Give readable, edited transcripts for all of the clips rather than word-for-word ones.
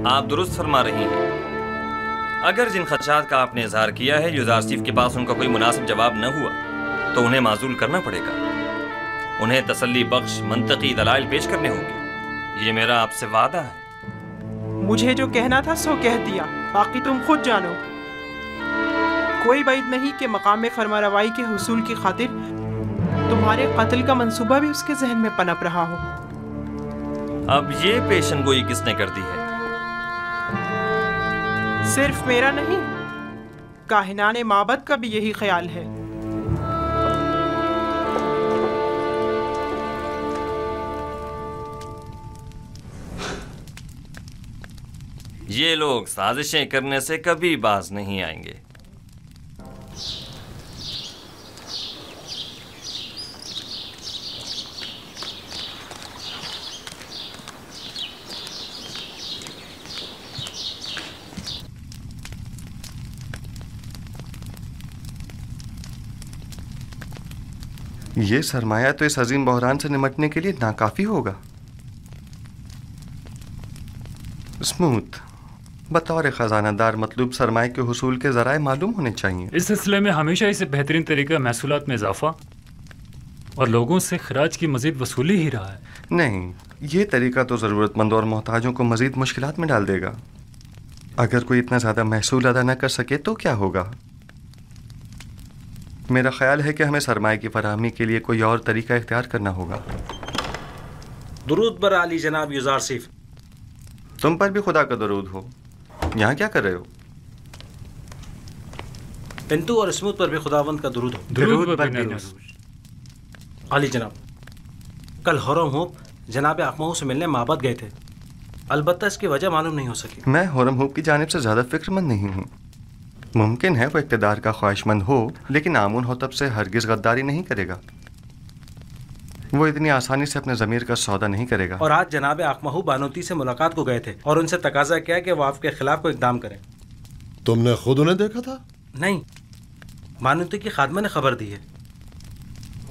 आप दुरुस्त फरमा रही हैं। अगर जिन खदशात का आपने इजहार किया है युजारसीफ के पास उनका कोई मुनासिब जवाब न हुआ तो उन्हें माजूल करना पड़ेगा। उन्हें तसल्ली बख्श मंतकी दलाइल पेश करने होंगे। ये मेरा आपसे वादा है। मुझे जो कहना था सो कह दिया, बाकी तुम खुद जानो। कोई बात नहीं कि मकाम फरमा रवाई के हुसूल की खातिर तुम्हारे कत्ल का मंसूबा भी उसके जहन में पनप रहा हो। अब ये पेशनगोई किसने कर दी है? सिर्फ मेरा नहीं, काहिनाने माबद का भी यही ख्याल है। ये लोग साजिशें करने से कभी बाज नहीं आएंगे। ये सरमाया तो इस अजीम बहरान से निमटने के लिए नाकाफी होगा। स्मूथ, बतौर खजानादार मतलूब सरमाए के हुसूल के ज़राए मालूम होने चाहिए। इस सिलसिले में हमेशा इसे बेहतरीन तरीका महसूलात में इजाफा और लोगों से खराज की मजीद वसूली ही रहा है। नहीं, ये तरीका तो ज़रूरतमंद और मोहताजों को मजीद मुश्किलात में डाल देगा। अगर कोई इतना ज़्यादा महसूल अदा न कर सके तो क्या होगा? मेरा ख्याल है कि हमें सरमाए की फराहमी के लिए कोई और तरीका इख्तियार करना होगा। दुरूद बर आली जनाब युजारसीफ। तुम पर भी खुदा का दरूद हो। यहाँ क्या कर रहे हो? पिंटू और स्मूथ पर भी खुदावंद का दरूद हो। दुरूद बर नरूज। आली जनाब, कल हुर्रम हूब जनाब अकमहू से मिलने माबद गए थे, अलबत्ता इसकी वजह मालूम नहीं हो सकी। मैं हुर्रम हूब की जानिब से ज़्यादा फिक्रमंद नहीं हूँ। मुमकिन है वो इक़्तिदार का ख्वाहिशमंद हो, लेकिन आमून होतब से हरगिज़ गद्दारी नहीं करेगा। वो इतनी आसानी से अपने ज़मीर का सौदा नहीं करेगा। और आज जनाब अकमहू बानोती से मुलाकात को गए थे और उनसे तकाजा किया कि वो आपके खिलाफ कोई इक़दाम करें। तुमने खुद उन्हें देखा था? नहीं, बानोती की खादमा ने खबर दी है।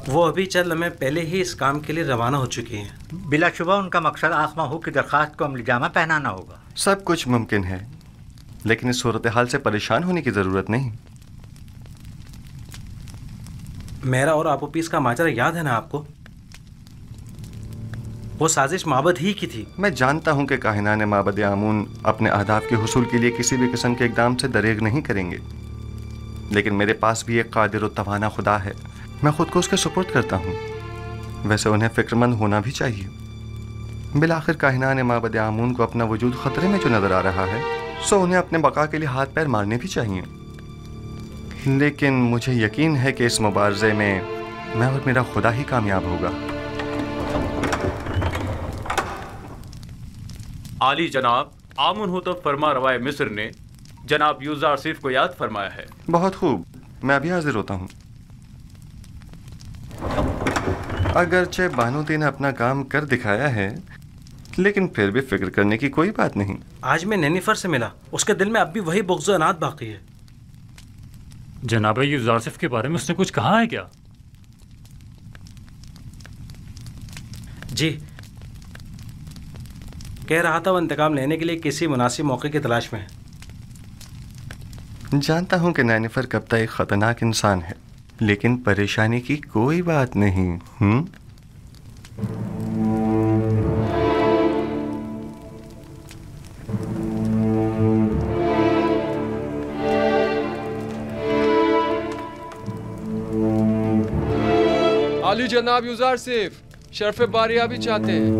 वो अभी चंद लम्हे पहले ही इस काम के लिए रवाना हो चुकी हैं। बिलाशुबा उनका मकसद अकमहू की दरख्वास्त को अमली जामा पहनाना होगा। सब कुछ मुमकिन है, लेकिन इस सूरत हाल से परेशान होने की ज़रूरत नहीं। मेरा और आपो पीस का माजरा याद है ना आपको? वो साजिश माबद ही की थी। मैं जानता हूँ कि काहिनाने माबद आमून अपने अहदाफ के हुसूल के लिए किसी भी किस्म के इक़दाम से दरेग नहीं करेंगे, लेकिन मेरे पास भी एक कादिर और तवाना खुदा है। मैं खुद को उसके सुपुर्द करता हूँ। वैसे उन्हें फ़िक्रमंद होना भी चाहिए। बिलाखिर काहिनाने माबद आमून को अपना वजूद ख़तरे में जो नज़र आ रहा है, सो उन्हें अपने बका के लिए हाथ पैर मारने भी चाहिए। लेकिन मुझे यकीन है कि इस मुबारज़े में मैं और मेरा खुदा ही कामयाब होगा। आली जनाब, आमुन हो तो फरमा रवाए मिस्र ने जनाब युजारसीफ को याद फरमाया है। बहुत खूब, मैं अभी हाजिर होता हूँ। अगरचे बानोती ने अपना काम कर दिखाया है, लेकिन फिर भी फिक्र करने की कोई बात नहीं। आज मैं नेनिफर से मिला, उसके दिल में अब भी वही बुग़्ज़ और अनाद बाकी है। जनाब युजारसीफ के बारे में उसने कुछ कहा है क्या? जी, कह रहा था वो इंतकाम लेने के लिए किसी मुनासिब मौके की तलाश में है। जानता हूँ कि नैनिफर कब्ता एक ख़तरनाक इंसान है, लेकिन परेशानी की कोई बात नहीं। आली जनाब युजारसीफ शर्फ बारिया भी चाहते हैं।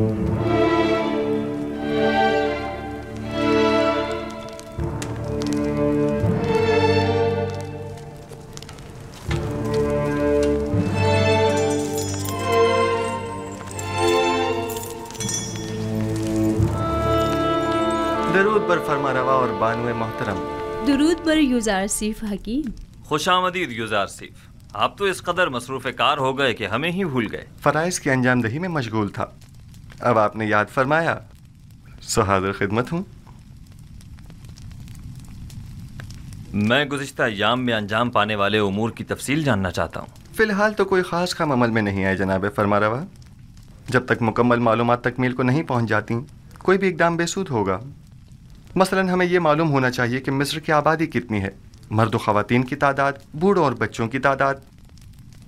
दरूद बर फरमा रवा और बानुए मोहतरम। दरूद बर युजारसीफ हकीम। खुशामदीद युजारसीफ, आप तो इस कदर मसरूफ़ कार हो गए कि हमें ही भूल गए। फ़राइज़ की अंजामदही में मशगूल था। अब आपने याद फरमाया, सो हाज़िर खिदमत हूँ। मैं गुज़िश्ता अय्याम में अंजाम पाने वाले उमूर की तफसील जानना चाहता हूँ। फ़िलहाल तो कोई ख़ास काम अमल में नहीं आए जनाब फरमा रवा। जब तक मुकम्मल मालूमात तकमील को नहीं पहुँच जाती, कोई भी इक़दाम बेसूद होगा। मसलन हमें ये मालूम होना चाहिए कि मिस्र की आबादी कितनी है, मर्द व ख़वातीन की तादाद, बूढ़ों और बच्चों की तादाद,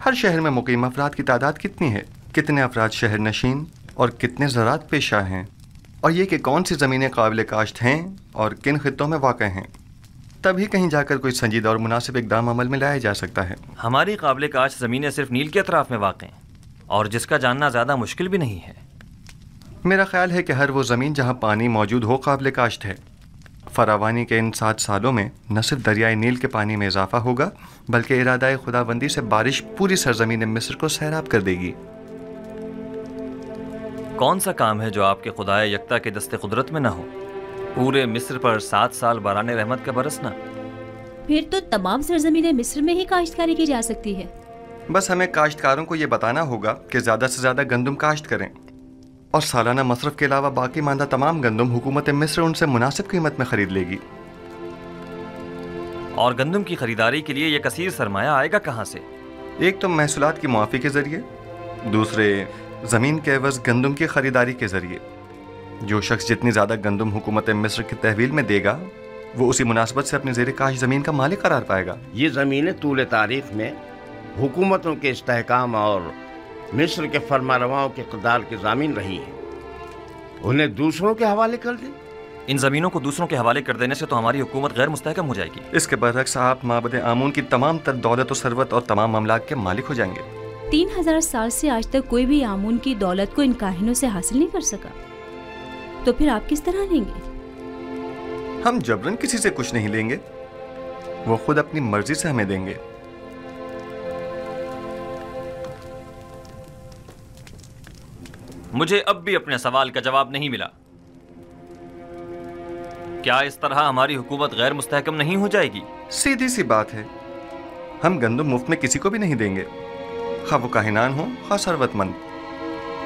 हर शहर में मुकीम अफराद की तादाद कितनी है, कितने अफराद शहर नशीन और कितने ज़राअत पेशा हैं, और ये कि कौन सी ज़मीनें काबिल काश्त हैं और किन खित्तों में वाक़ हैं। तभी कहीं जाकर कोई संजीदा और मुनासिब इक़दाम अमल में लाया जा सकता है। हमारी काबिल काश्त ज़मीनें सिर्फ नील के अतराफ़ में वाक़ हैं और जिसका जानना ज़्यादा मुश्किल भी नहीं है। मेरा ख्याल है कि हर वो ज़मीन जहाँ पानी मौजूद हो काबिल काश्त है। फरावानी के इन 7 सालों में न सिर्फ दरियाए नील के पानी में इजाफा होगा बल्कि इरादा खुदाबंदी से बारिश पूरी सरजमीन मिस्र को सैराब कर देगी। कौन सा काम है जो आपके खुदाए यकता के दस्ते कुदरत में ना हो? पूरे मिस्र पर 7 साल बाराने रहमत का बरसना। फिर तो तमाम सरजमीनें मिस्र में ही काश्तकारी की जा सकती है। बस हमें काश्तकारों को ये बताना होगा कि ज़्यादा से ज़्यादा गंदम काश्त करें और सालाना मसरफ के अलावा बाकी मांदा तमाम गंदम हुकूमत मिस्र उनसे मुनासिब कीमत में ख़रीद लेगी। और गंदम की खरीदारी के लिए यह कसीर सरमाया आएगा कहाँ से? एक तो महसूलात की मुआफ़ी के ज़रिए, दूसरे ज़मीन के एवज़ गंदम की ख़रीदारी के ज़रिए। जो शख्स जितनी ज़्यादा गंदम हुकूमत मिस्र की तहवील में देगा वो उसी मुनासबत से अपनी ज़ेर काश ज़मीन का मालिक करार पाएगा। ये ज़मीनें तूल तारीख़ में हुकूमतों के इस्तेहकाम और मिस्र के फरमारवाओं के इक़्तिदार की ज़मीन रही हैं। उन्हें दूसरों के हवाले कर दें। इन ज़मीनों को दूसरों के हवाले कर देने से तो हमारी हुकूमत गैर मुस्तहकम हो जाएगी। इसके बरअक्स आप माबद आमून की तमाम तर दौलत और सरवत और तमाम अमलाक के मालिक हो जाएंगे। 3000 साल से आज तक कोई भी आमून की दौलत को इन काहिनों से हासिल नहीं कर सका, तो फिर आप किस तरह लेंगे? हम जबरन किसी से कुछ नहीं लेंगे, वो खुद अपनी मर्जी से हमें देंगे। मुझे अब भी अपने सवाल का जवाब नहीं मिला। क्या इस तरह हमारी हुकूमत गैर मुस्तहकम नहीं हो जाएगी? सीधी सी बात है, हम गंदम मुफ्त में किसी को भी नहीं देंगे, खा वो काहिनान हो खा सरवतमंद।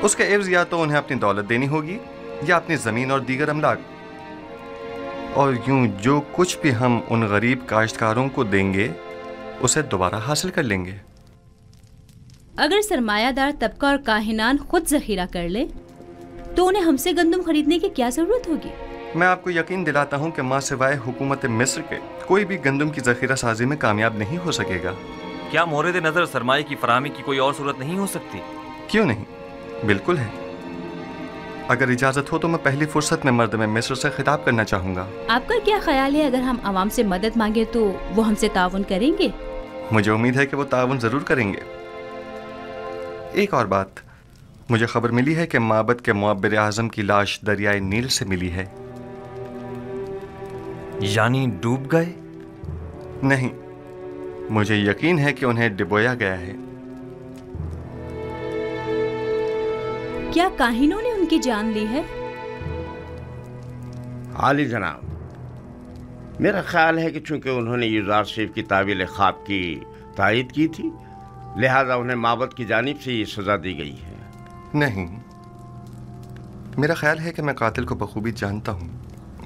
उसके एवज या तो उन्हें अपनी दौलत देनी होगी या अपनी ज़मीन और दीगर अमलाक। और यूं जो कुछ भी हम उन गरीब काश्तकारों को देंगे उसे दोबारा हासिल कर लेंगे। अगर सरमायादार तबका और काहिनान खुद जखीरा कर ले तो उन्हें हमसे गंदम खरीदने की क्या जरूरत होगी? मैं आपको यकीन दिलाता हूं कि मां सिवाय हुकूमत मिस्र के कोई भी गंदम की जखीरा साजी में कामयाब नहीं हो सकेगा। क्या मोरद नज़र सरमाए की फराहमी की कोई और सूरत नहीं हो सकती? क्यों नहीं, बिल्कुल है। अगर इजाजत हो तो मैं पहली फुर्सत में मर्द में मिस्र से खिताब करना चाहूंगा। आपका क्या ख्याल है, अगर हम आवाम से मदद मांगे तो वो हमसे ताउन करेंगे? मुझे उम्मीद है कि वो ताउन जरूर करेंगे। एक और बात, मुझे खबर मिली है कि माबद के मुअब्बिर आज़म की लाश दरियाए नील से मिली है। यानी डूब गए? नहीं, मुझे यकीन है कि उन्हें डिबोया गया है। क्या काहिनों ने उनकी जान ली है? आली जनाब, मेरा ख्याल है कि चूंकि उन्होंने यूज़ारसीफ की तावील ख्वाब की तायद की थी, लिहाजा उन्हें माबद की जानिब से ये सजा दी गई है। नहीं, मेरा ख्याल है कि मैं कातिल को बखूबी जानता हूँ।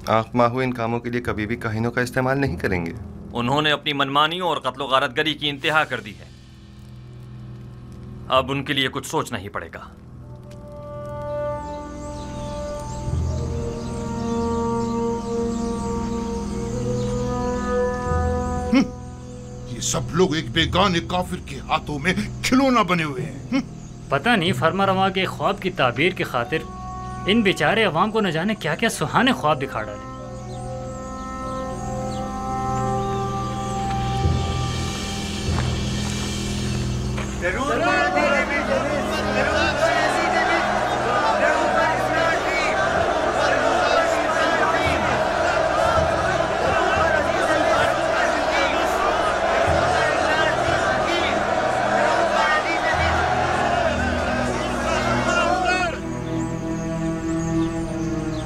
आँख माहू इन कामों के लिए कभी भी काहिनों का इस्तेमाल नहीं करेंगे। उन्होंने अपनी मनमानियों और कत्लो गारतगरी की इंतहा कर दी है। अब उनके लिए कुछ सोचना ही पड़ेगा। ये सब लोग एक बेगाने काफिर के हाथों में खिलौना बने हुए हैं। पता नहीं फरमारवा के ख्वाब की ताबीर की खातिर इन बेचारे अवाम को न जाने क्या क्या सुहाने ख्वाब दिखा डाले।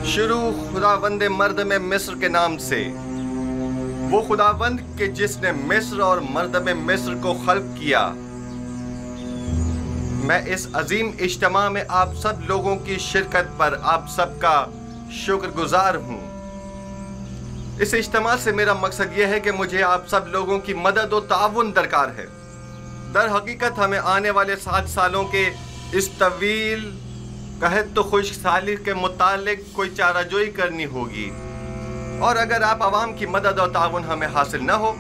शुरू खुदावंद मर्द में मिस्र के नाम से, वो खुदावंद के जिसने मिस्र और मर्द में मिस्र को खल्क किया। मैं इस अजीम इज्तिमा में आप सब लोगों की शिरकत पर आप सबका शुक्रगुजार हूँ। इस इज्तिमा से मेरा मकसद यह है कि मुझे आप सब लोगों की मदद और ताउन दरकार है। दर हकीकत हमें आने वाले 7 सालों के इस तवील कहत तो खुशहाली के मुतालिक कोई चाराजोई करनी होगी। और अगर आप आवाम की मदद और ताउन हमें हासिल न हो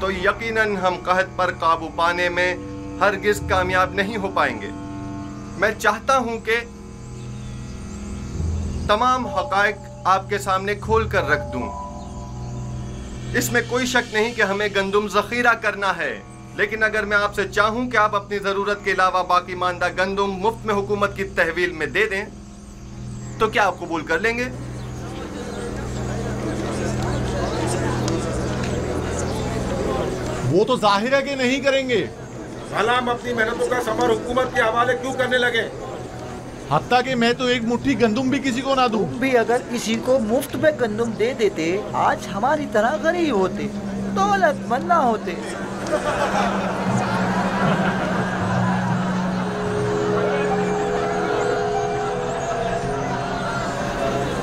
तो यकीनन हम कहत पर काबू पाने में हरगिज कामयाब नहीं हो पाएंगे। मैं चाहता हूं कि तमाम हकायक आपके सामने खोल कर रख दूं। इसमें कोई शक नहीं कि हमें गंदुम जखीरा करना है, लेकिन अगर मैं आपसे चाहूं कि आप अपनी जरूरत के अलावा बाकी मानदा गंदुम मुफ्त में हुकूमत की तहवील में दे दें तो क्या आप कबूल कर लेंगे? वो तो जाहिर है कि नहीं करेंगे। भला हम अपनी मेहनतों का समर हुकूमत के हवाले क्यों करने लगे? हत्ता कि मैं तो एक मुट्ठी गंदुम भी किसी को ना दूं। भी अगर किसी को मुफ्त में गंदुम दे देते, आज हमारी तरह गरीब होते, दौलतमंद ना होते।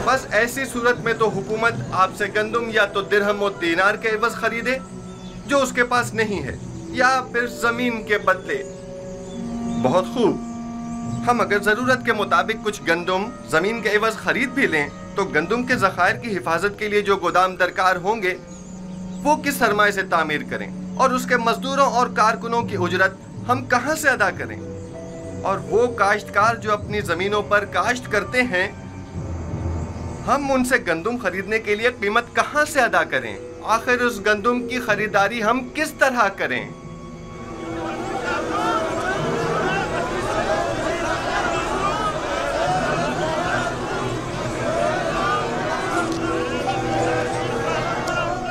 बस ऐसी सूरत में तो हुकूमत आपसे गंदुम या तो दिरहम और दीनार के एवज खरीदे जो उसके पास नहीं है, या फिर जमीन के बदले। बहुत खूब, हम अगर जरूरत के मुताबिक कुछ गंदुम जमीन के एवज खरीद भी लें तो गंदुम के जखायर की हिफाजत के लिए जो गोदाम दरकार होंगे वो किस सरमाए से तामीर करें, और उसके मजदूरों और कारकुनों की उजरत हम कहां से अदा करें? और वो काश्तकार जो अपनी जमीनों पर काश्त करते हैं, हम उनसे गंदुम खरीदने के लिए कीमत कहां से अदा करें? आखिर उस गंदुम की खरीदारी हम किस तरह करें?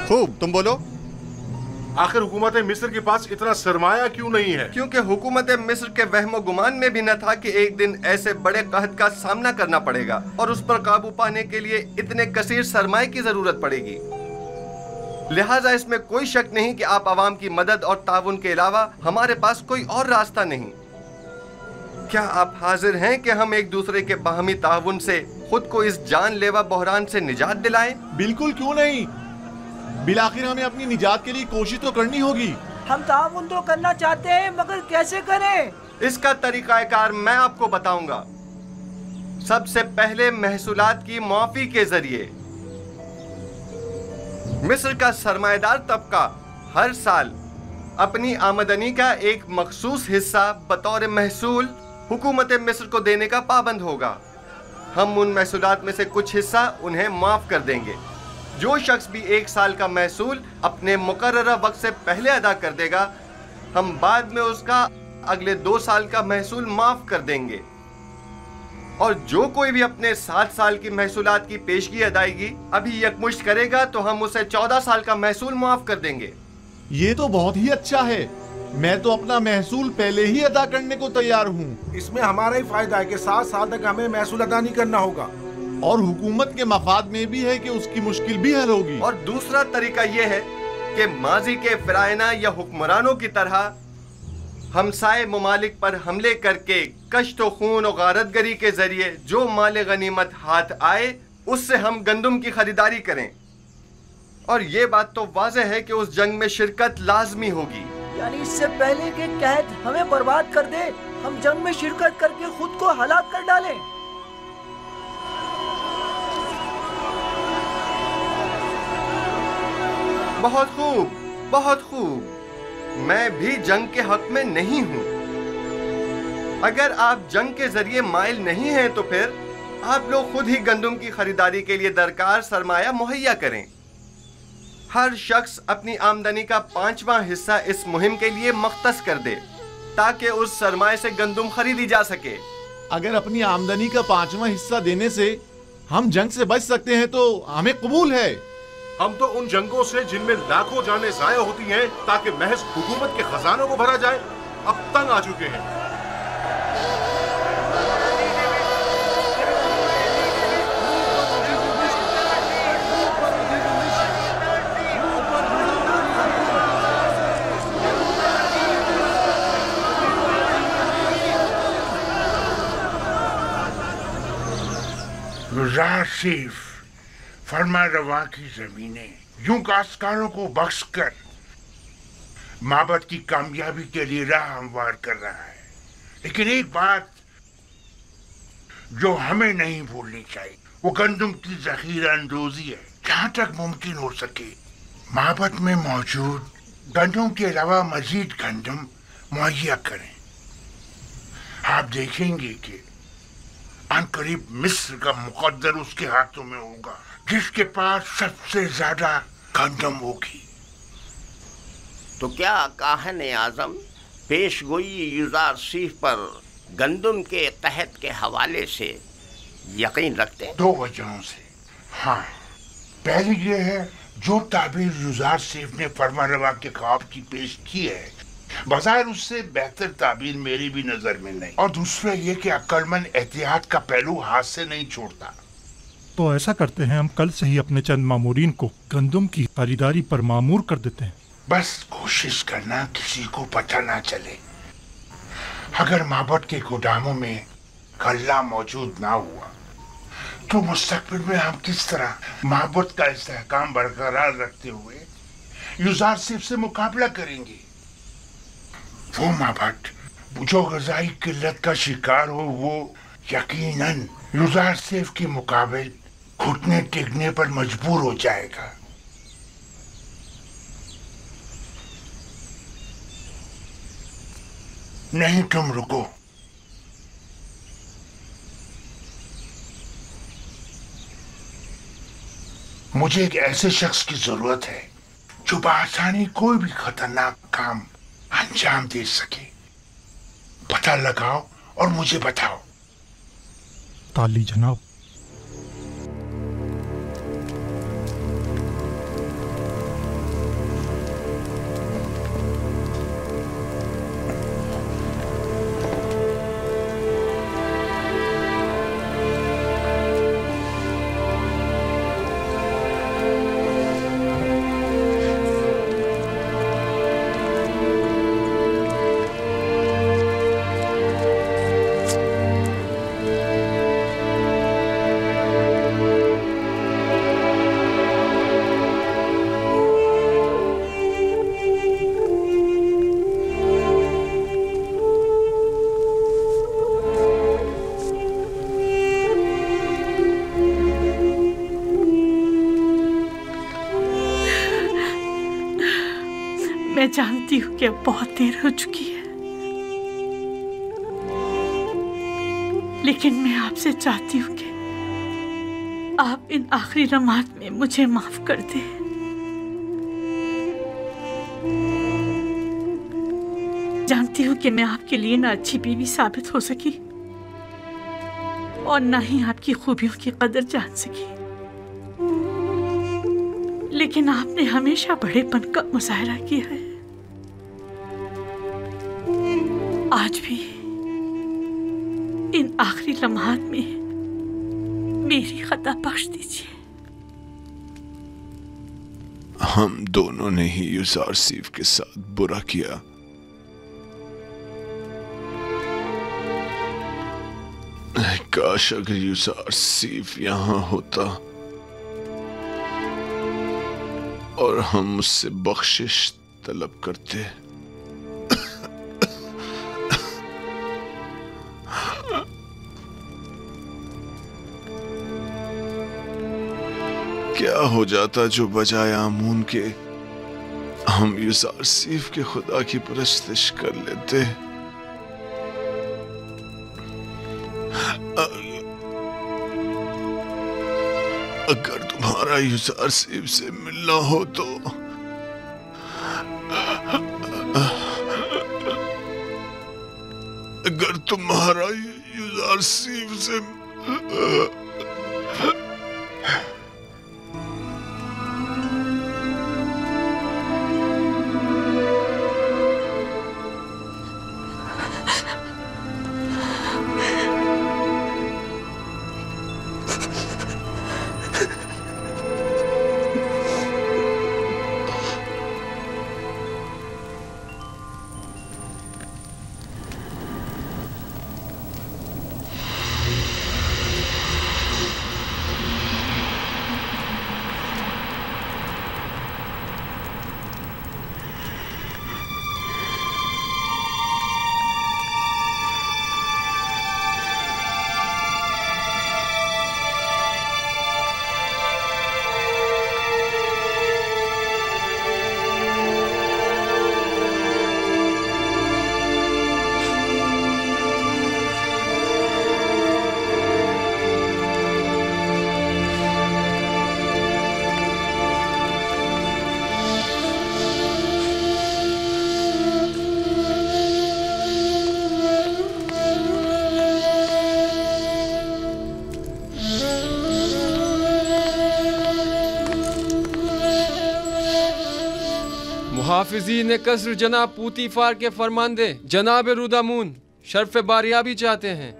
खूब, तुम बोलो। आखिर हुकूमत मिस्र के पास इतना सरमाया क्यों नहीं है? क्योंकि हुकूमत मिस्र के वहमो गुमान में भी न था कि एक दिन ऐसे बड़े कहत का सामना करना पड़ेगा और उस पर काबू पाने के लिए इतने कसीर सरमाए की जरूरत पड़ेगी। लिहाजा इसमें कोई शक नहीं कि आप आवाम की मदद और ताउन के अलावा हमारे पास कोई और रास्ता नहीं। क्या आप हाजिर हैं कि हम एक दूसरे के बाहमी ताउन से खुद को इस जानलेवा बहरान से निजात दिलाएं? बिल्कुल, क्यों नहीं। बिलाखिर हमें अपनी निजात के लिए कोशिश तो करनी होगी। हम ताउन तो करना चाहते हैं, मगर कैसे करें? इसका तरीकाकार मैं आपको बताऊंगा। सबसे पहले महसूलात की मुआफी के जरिए मिस्र का सरमाएदार तबका हर साल अपनी आमदनी का एक मखसूस हिस्सा बतौर महसूल हुकूमत मिस्र को देने का पाबंद होगा। हम उन महसूलात में से कुछ हिस्सा उन्हें माफ कर देंगे। जो शख्स भी एक साल का महसूल अपने मुकर्ररा वक्त से पहले अदा कर देगा, हम बाद में उसका अगले 2 साल का महसूल माफ कर देंगे। और जो कोई भी अपने 7 साल की महसूलात की पेशगी अदायगी अभी यकमुश्त करेगा तो हम उसे 14 साल का महसूल माफ कर देंगे। ये तो बहुत ही अच्छा है। मैं तो अपना महसूल पहले ही अदा करने को तैयार हूँ। इसमें हमारा ही फायदा है कि 7 साल तक हमें महसूल अदा नहीं करना होगा, और हुकूमत के मफाद में भी है कि उसकी मुश्किल भी हल होगी। और दूसरा तरीका यह है कि माजी के फिरायना या हुक्मरानों की तरह हमसाए ममालिक पर हमले करके कश्त व खून और गारतगरी के जरिए जो माल गनीमत हाथ आए उससे हम गंदुम की खरीदारी करें। और ये बात तो वाज़ेह है कि उस जंग में शिरकत लाजमी होगी। यानी इससे पहले कि कहत हमें बर्बाद कर दे, हम जंग में शिरकत करके खुद को हलाक कर डालें। बहुत खूब, बहुत खूब। मैं भी जंग के हक में नहीं हूं। अगर आप जंग के जरिए माइल नहीं हैं तो फिर आप लोग खुद ही गंदुम की खरीदारी के लिए दरकार सरमाया मुहैया करें। हर शख्स अपनी आमदनी का 5वां हिस्सा इस मुहिम के लिए मख्तस कर दे ताकि उस सरमाए से गंदुम खरीदी जा सके। अगर अपनी आमदनी का 5वां हिस्सा देने से हम जंग से बच सकते हैं तो हमें कबूल है। हम तो उन जंगों से जिनमें लाखों जानें ज़ाया होती हैं ताकि महज हुकूमत के खजानों को भरा जाए, अब तंग आ चुके हैं। युज़ारसीफ फरमा रवा की जमीनें यूं काश्तकारों को बख्शकर माबद की कामयाबी के लिए राह हमवार कर रहा है। लेकिन एक बात जो हमें नहीं भूलनी चाहिए वो गंदुम की जखीरा अंदोजी है। जहां तक मुमकिन हो सके माबद में मौजूद गंदम के अलावा मजीद गंदम मुहैया करें। आप देखेंगे कि अनकरीब मिस्र का मुकद्दर उसके हाथों में होगा, जिसके पास सबसे ज्यादा गंदम होगी। तो क्या काहन आजम पेशगोई यूजारसीफ पर गंदम के तहत के हवाले से यकीन रखते हैं? 2 वजहों से। हाँ, पहली ये है जो ताबीर यूजारसीफ ने फरमारवा के ख्वाब की पेश की है, बज़ाहिर उससे बेहतर ताबीर मेरी भी नजर में नहीं। और दूसरा ये कि अक्लमंद एहतियात का पहलू हाथ से नहीं छोड़ता। तो ऐसा करते हैं, हम कल से ही अपने चंद मामूरीन को गंदम की खरीदारी पर मामूर कर देते हैं। बस कोशिश करना किसी को पता ना चले। अगर माबद के गोदामों में गल्ला मौजूद ना हुआ तो मुस्तकबिल में हम किस तरह माबद का इस्तेहकाम बरकरार रखते हुए यूजारसीफ से मुकाबला करेंगे? वो माबद जो ग़िज़ाई किल्लत का शिकार हो, वो यकीनन यूजारसीफ के मुकाबले घुटने टेकने पर मजबूर हो जाएगा। नहीं, तुम रुको। मुझे एक ऐसे शख्स की जरूरत है जो बआसानी कोई भी खतरनाक काम अंजाम दे सके। पता लगाओ और मुझे बताओ। ताली जनाब। मैं जानती हूँ कि अब बहुत देर हो चुकी है, लेकिन मैं आपसे चाहती हूँ कि आप इन आखिरी लम्हात में मुझे माफ कर दें। जानती हूँ कि मैं आपके लिए ना अच्छी बीवी साबित हो सकी और ना ही आपकी खूबियों की कदर जान सकी, लेकिन आपने हमेशा बड़ेपन का मुजाहरा किया है। आज भी इन आखिरी लम्हात में मेरी खता बख्श दीजिए। हम दोनों ने ही यूजारसीफ के साथ बुरा किया। काश अगर यूजारसीफ यहाँ होता और हम उससे बख्शिश तलब करते। क्या हो जाता जो बजाय आमून के हम यूजारसीफ के खुदा की परस्तिश कर लेते। अगर तुम्हारा यूजारसीफ से मिलना हो तो अगर तुम्हारा यूजारसीफ से मुहाफिजीन कसर जनाब पूतीफार के फरमांदे जनाब रुदामून शर्फ बारियाबी चाहते हैं।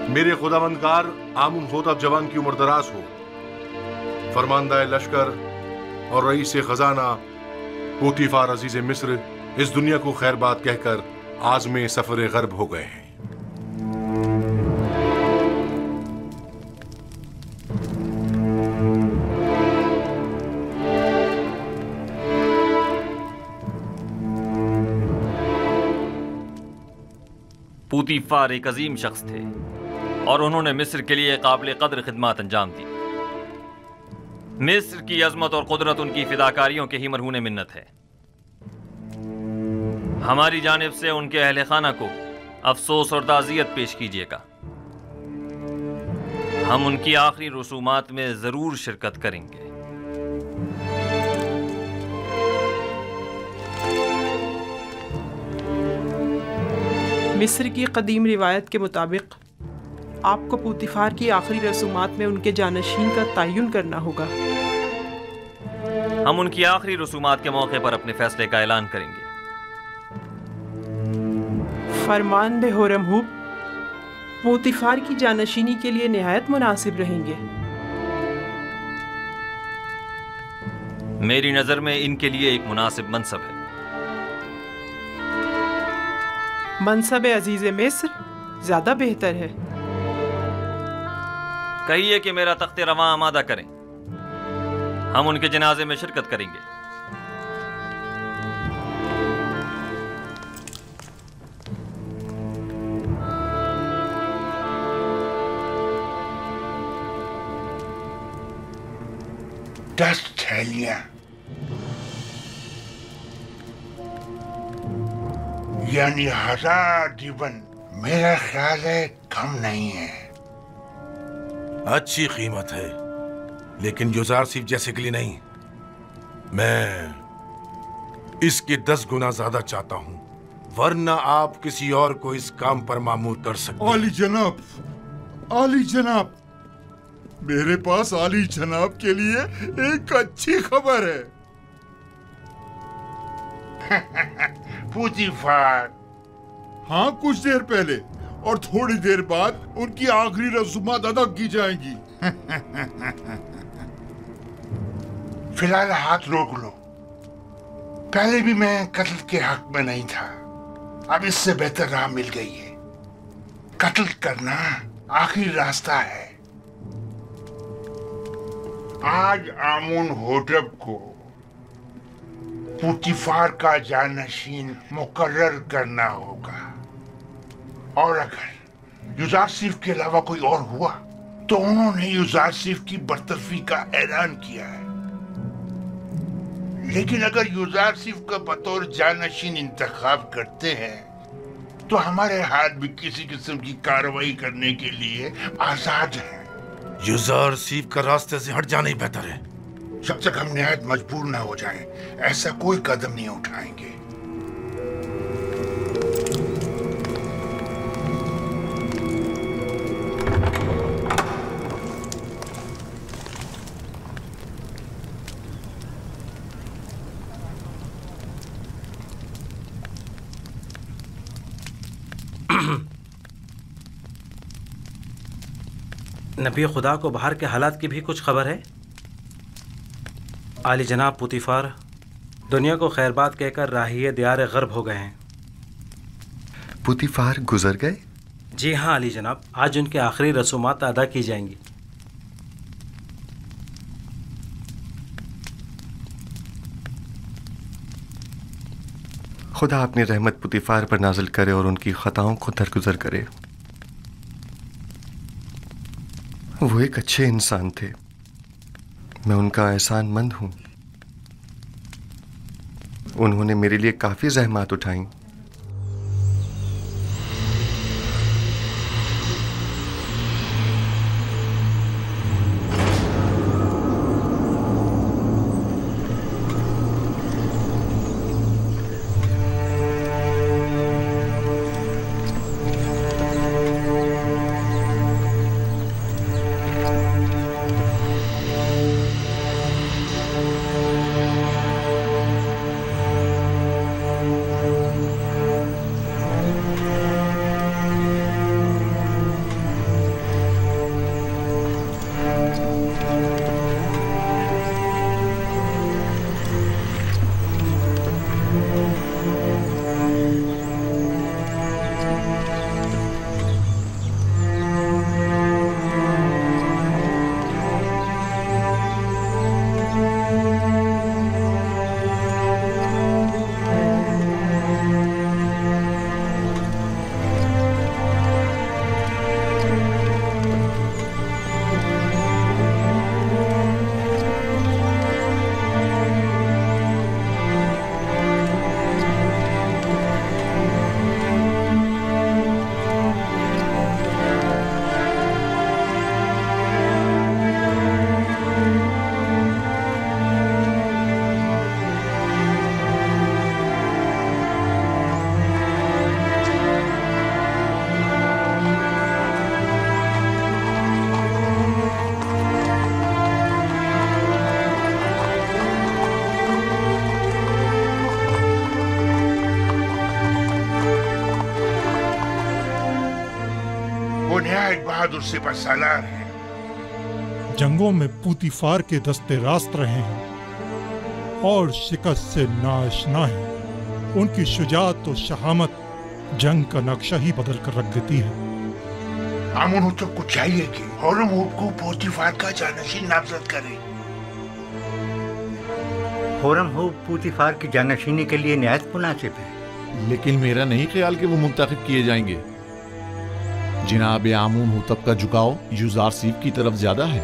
मेरे खुदावंदगार आमुन होतब जवान की उम्र दराज हो। फरमानदा लश्कर और रईस खजाना पोतीफार अजीज मिस्र इस दुनिया को खैरबाद कहकर आज़मे सफर गर्ब हो गए हैं। पूतीफार एक अजीम शख्स थे और उन्होंने मिस्र के लिए काबिल कदर खिदमत अंजाम दी। मिस्र की अजमत और कुदरत उनकी फिदाकारियों के ही मरहून मिन्नत है। हमारी जानिब से उनके अहले खाना को अफसोस और ताज़ियत पेश कीजिएगा। हम उनकी आखिरी रसूमात में ज़रूर शिरकत करेंगे। मिस्र की कदीम रिवायत के मुताबिक आपको पूतीफार की आखिरी रसूमात में उनके जानशीन का तयन करना होगा। हम उनकी आखिरी रसूमात के मौके पर अपने फैसले का ऐलान करेंगे। फरमान बे होरमहूब पूतीफार की जानशीनी के लिए निहायत मुनासिब रहेंगे। मेरी नज़र में इनके लिए एक मुनासिब मनसब है। मनसब अजीज मिस्र ज्यादा बेहतर है। कहिए कि मेरा तख्ते रवां आमादा करें, हम उनके जनाजे में शिरकत करेंगे। दस थैलियां यानी 1000 दीवन, मेरा ख्याल है कम नहीं है। अच्छी कीमत है, लेकिन युजारसीफ जैसे के लिए नहीं। मैं इसके 10 गुना ज्यादा चाहता हूं, वरना आप किसी और को इस काम पर मामूर कर सकते हैं। आली जनाब, आली जनाब, मेरे पास आली जनाब के लिए एक अच्छी खबर है। पूतीफार, हाँ, कुछ देर पहले और थोड़ी देर बाद उनकी आखिरी रसूमात अदा की जाएंगी। फिलहाल हाथ रोक लो। पहले भी मैं कत्ल के हक में नहीं था, अब इससे बेहतर राह मिल गई है। कत्ल करना आखिरी रास्ता है। आज आमुन होटब को पूतीफार का जानशीन मुकर्रर करना होगा, और अगर युजारसीफ के अलावा कोई और हुआ तो उन्होंने युजारसीफ की बरतरफी का ऐलान किया है। लेकिन अगर युजारसीफ का बतौर जानशीन इंतखाब करते हैं तो हमारे हाथ भी किसी किस्म की कार्रवाई करने के लिए आजाद हैं। युजारसीफ का रास्ते से हट जाना ही बेहतर है। जब तक हम निहायत मजबूर ना हो जाएं, ऐसा कोई कदम नहीं उठाएंगे। नबी खुदा को बाहर के हालात की भी कुछ खबर है? आली जनाब पूतीफार दुनिया को खैरबाद कहकर राहिए दियार गर्ब हो गए हैं। पूतीफार गुजर गए? जी हाँ आली जनाब, आज उनके आखिरी रसूमात अदा की जाएंगी। खुदा अपनी रहमत पूतीफार पर नाजिल करे और उनकी खताओं को दरगुजर करे। वो एक अच्छे इंसान थे, मैं उनका एहसानमंद हूं। उन्होंने मेरे लिए काफ़ी ज़हमत उठाई। बहादुर सिपह सालार है। जंगों में पूतीफार के दस्ते रास्त रहे हैं और शिकस्त से नाआशना है। उनकी शुजाअत और शहामत जंग का नक्शा ही बदल कर रख देती है। आमुन को चाहिए कि होरमहूब को पूतीफार का जानशीन नामजद करे। होरमहूब पूतीफार की जानशीनी के लिए निहायत मुनासिब है। लेकिन मेरा नहीं ख्याल कि वो मुंतखब किए जाएंगे। जिनाब आमून हुतब का झुकाव युज़ारसीफ की तरफ ज्यादा है।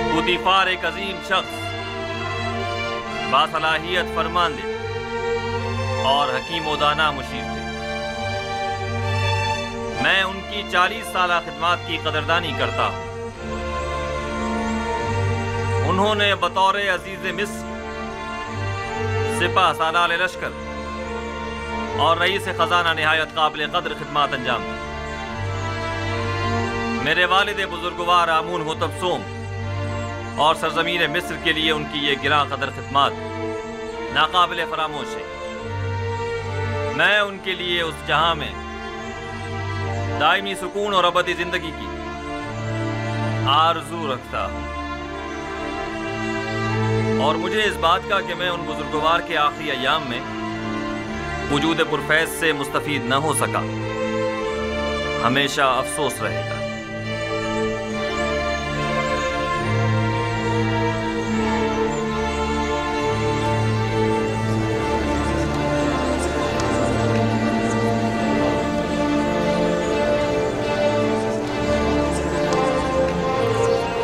पूतीफार एक अजीम शख्स, बासलाहियत फरमानदे और हकीम दाना मुशीर थे। मैं उनकी 40 साला खिदमत की कदरदानी करता हूँ। उन्होंने बतौर अजीज मिस्र, सिपह सालार लश्कर और रईस खजाना निहायत काबिल कदर खिदमत अंजाम दी। मेरे वालिद बुजुर्गवार आमून हुतब सोम और सरजमीन मिस्र के लिए उनकी ये गिरा कदर खिदमत नाकाबिल फरामोश है। मैं उनके लिए उस जहां में दायमी सुकून और अबदी जिंदगी की आरजू रखता हूं, और मुझे इस बात का कि मैं उन बुजुर्गवार के आखिरी अय्याम में वजूद पुरफैज से मुस्तफीद न हो सका, हमेशा अफसोस रहेगा।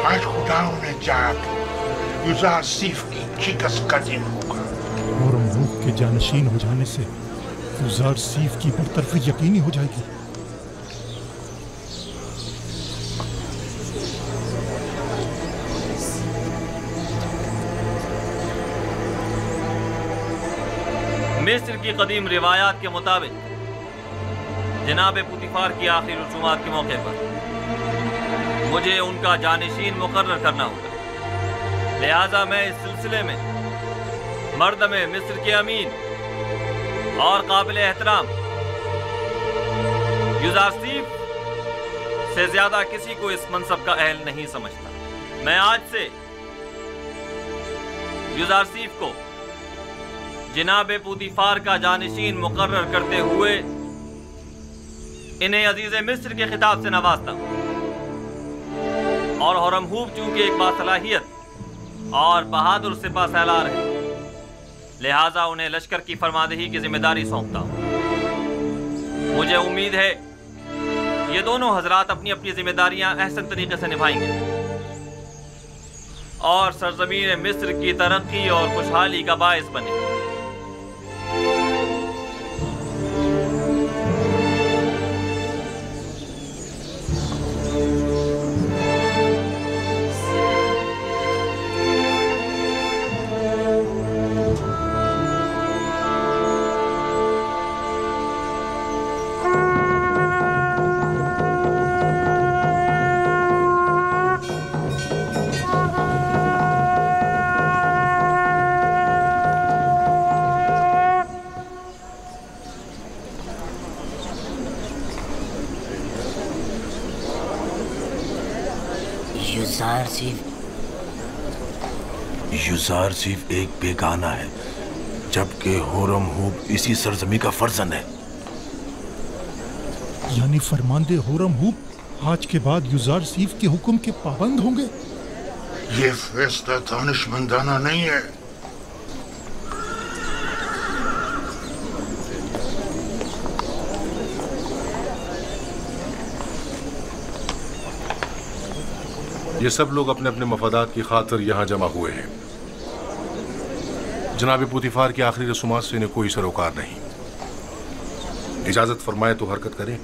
आज खुदाओं ने चाहा तो युज़ारसीफ की शिकस्त का दिन होगा। और मुल्क के जानशीन हो जाने से युज़ारसीफ की बरतरफी यकीनी हो जाएगी। मिस्र की कदीम रिवायात के मुताबिक जनाब पुतिफार की आखिरी रसूमात के मौके पर मुझे उनका जानिशीन मुकर्रर करना होगा। लिहाजा मैं इस सिलसिले में मर्दम मिस्र के अमीन और काबिल एहतराम युज़ारसीफ से ज्यादा किसी को इस मनसब का अहल नहीं समझता। मैं आज से युज़ारसीफ को जनाब पुतिफार का जानिशीन मुकर्रर करते हुए इन्हें अजीज मिस्र के खिताब से नवाजता हूं, और हुरमहूब चूंकि एक बासलाहियत और बहादुर सिपा सलार है, लिहाजा उन्हें लश्कर की फरमादही की जिम्मेदारी सौंपता हूं। मुझे उम्मीद है ये दोनों हजरात अपनी अपनी जिम्मेदारियां अहसन तरीके से निभाएंगे और सरजमीन मिस्र की तरक्की और खुशहाली का बायस बने। युज़ारसीफ एक बेगाना है, जबकि हुरमहूब इसी सरजमी का फर्जंद है। यानी फरमांदे हुरमहूब आज के बाद युज़ारसीफ के हुक्म के पाबंद होंगे। ये फैसला दानिशमंदाना नहीं है। ये सब लोग अपने अपने मफादात की खातिर यहाँ जमा हुए हैं। जनाब पुतिफार की आखिरी रसूमात से इन्हें कोई सरोकार नहीं। इजाजत फरमाए तो हरकत करें।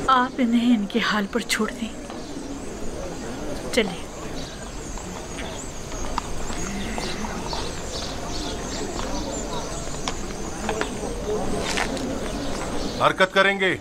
आप इन्हें इनके हाल पर छोड़ दें। चलिए। हरकत करेंगे।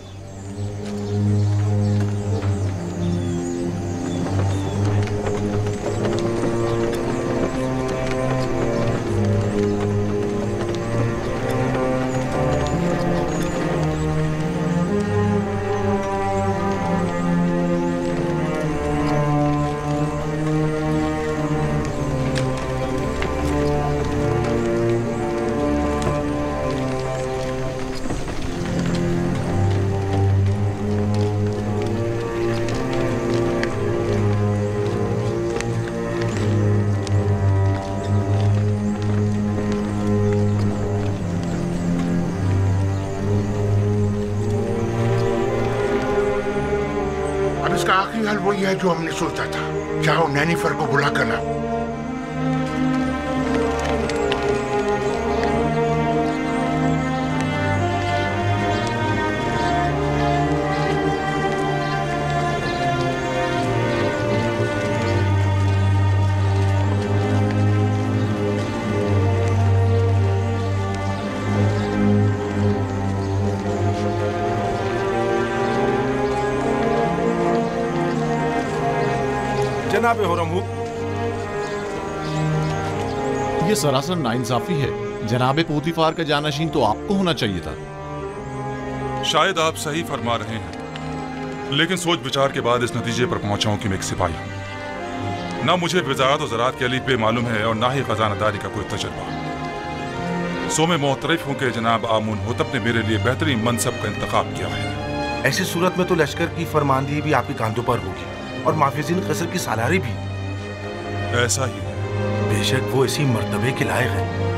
आखिरी हाल वही है जो हमने सोचा था। चाहो नैनीफर को बुला कर लाओ। जनाब हुरमहूब, ये सरासर नाइंसाफी है जनाब पोतीफार का जानशीन तो आपको होना चाहिए था। शायद आप सही फरमा रहे हैं, लेकिन सोच विचार के बाद इस नतीजे पर पहुंचा हूं कि मैं एक सिपाही हूं। ना मुझे वजारत और ज़राअत के अलीफ पे मालूम है और ना ही खजानादारी का कोई तजर्बा। सो मैं मोहतरफ हूं कि जनाब आमून होतब ने मेरे लिए बेहतरीन मनसब का इंतखाब किया है। ऐसी सूरत में तो लश्कर की फरमानदी भी आपके कांधों पर होगी और माफिजीन कसर की सालारी भी। ऐसा ही है। बेशक वो इसी मर्तबे के लायक है,